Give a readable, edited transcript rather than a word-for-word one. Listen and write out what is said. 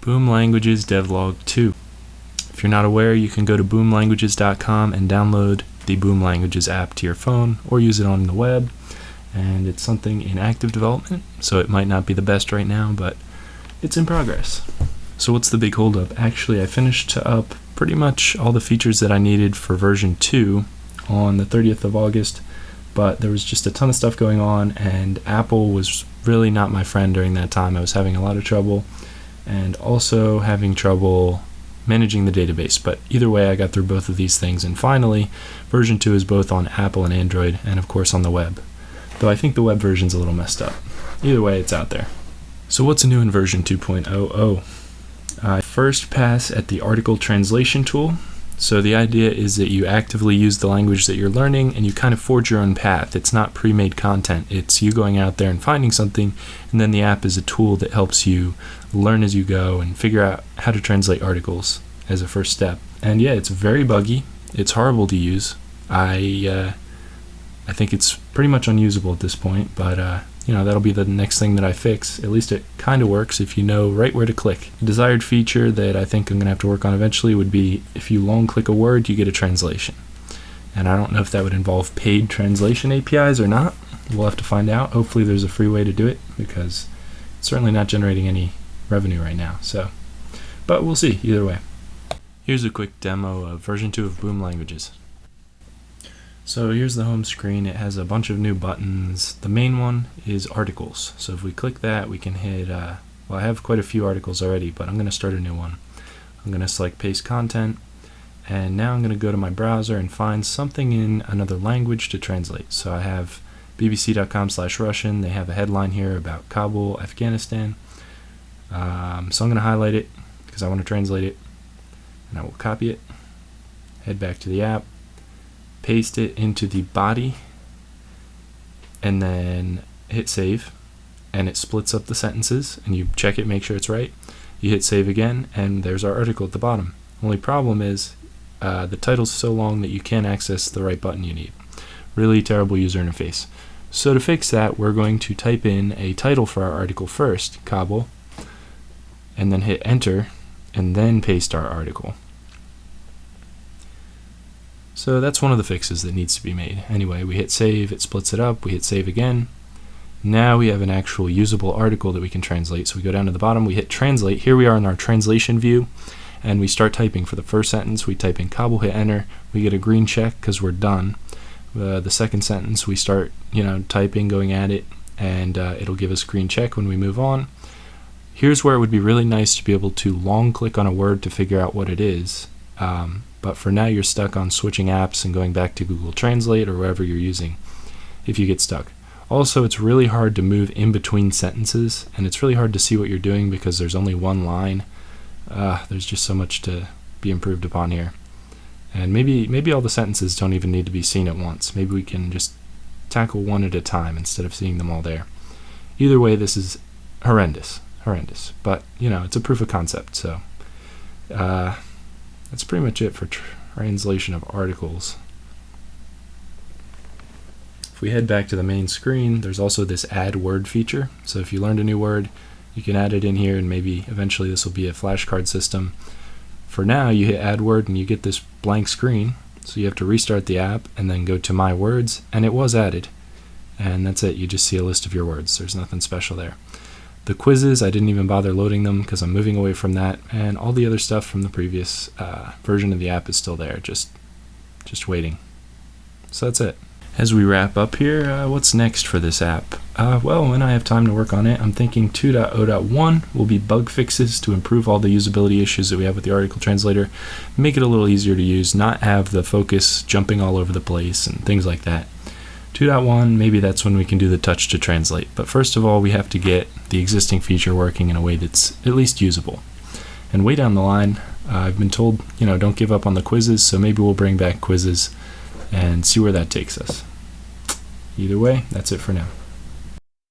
Boom Languages Devlog 2. If you're not aware, you can go to boomlanguages.com and download the Boom Languages app to your phone or use it on the web. And it's something in active development, so it might not be the best right now, but it's in progress. So what's the big holdup? Actually, I finished up pretty much all the features that I needed for version 2 on the 30th of August, but there was just a ton of stuff going on, and Apple was really not my friend during that time. I was having a lot of trouble, and also having trouble managing the database. But either way, I got through both of these things, and finally, version 2 is both on Apple and Android, and of course on the web. Though I think the web version's a little messed up. Either way, it's out there. So what's new in version 2.00? First pass at the article translation tool. So the idea is that you actively use the language that you're learning and you kind of forge your own path. It's not pre-made content. It's you going out there and finding something, and then the app is a tool that helps you learn as you go and figure out how to translate articles as a first step. And yeah, it's very buggy. It's horrible to use. I think it's pretty much unusable at this point, but that'll be the next thing that I fix. At least it kind of works if you know right where to click. The desired feature that I think I'm going to have to work on eventually would be if you long click a word, you get a translation. And I don't know if that would involve paid translation APIs or not. We'll have to find out. Hopefully there's a free way to do it, because it's certainly not generating any revenue right now. But we'll see either way. Here's a quick demo of version 2 of Boom Languages. So here's the home screen. It has a bunch of new buttons. The main one is articles. So if we click that, we can hit, I have quite a few articles already, but I'm going to start a new one. I'm going to select paste content, and now I'm going to go to my browser and find something in another language to translate. So I have bbc.com/Russian. They have a headline here about Kabul, Afghanistan. So I'm going to highlight it because I want to translate it, and I will copy it, head back to the app, paste it into the body, and then hit save, and it splits up the sentences, and you check it, make sure it's right. You hit save again, and there's our article at the bottom. Only problem is the title's so long that you can't access the right button you need. Really terrible user interface. So to fix that, we're going to type in a title for our article first, Kabul, and then hit enter, and then paste our article. So that's one of the fixes that needs to be made. Anyway, we hit save, it splits it up, we hit save again. Now we have an actual usable article that we can translate. So we go down to the bottom, we hit translate. Here we are in our translation view, and we start typing. For the first sentence, we type in Kabul, hit enter. We get a green check because we're done. The second sentence, we start typing, going at it, and it'll give us a green check when we move on. Here's where it would be really nice to be able to long click on a word to figure out what it is. But for now, you're stuck on switching apps and going back to Google Translate or wherever you're using if you get stuck. Also, it's really hard to move in between sentences, and it's really hard to see what you're doing because there's only one line. There's just so much to be improved upon here. And maybe all the sentences don't even need to be seen at once. Maybe we can just tackle one at a time instead of seeing them all there. Either way, this is horrendous. But, it's a proof of concept, so that's pretty much it for translation of articles. If we head back to the main screen, there's also this add word feature. So if you learned a new word, you can add it in here, and maybe eventually this will be a flashcard system. For now, you hit add word and you get this blank screen. So you have to restart the app and then go to my words, and it was added. And that's it. You just see a list of your words. There's nothing special there. The quizzes, I didn't even bother loading them because I'm moving away from that, and all the other stuff from the previous version of the app is still there, just waiting. So that's it. As we wrap up here, what's next for this app? When I have time to work on it, I'm thinking 2.0.1 will be bug fixes to improve all the usability issues that we have with the article translator, make it a little easier to use, not have the focus jumping all over the place and things like that. 2.1, maybe that's when we can do the touch to translate. But first of all, we have to get the existing feature working in a way that's at least usable. And way down the line, I've been told, don't give up on the quizzes, so maybe we'll bring back quizzes and see where that takes us. Either way, that's it for now.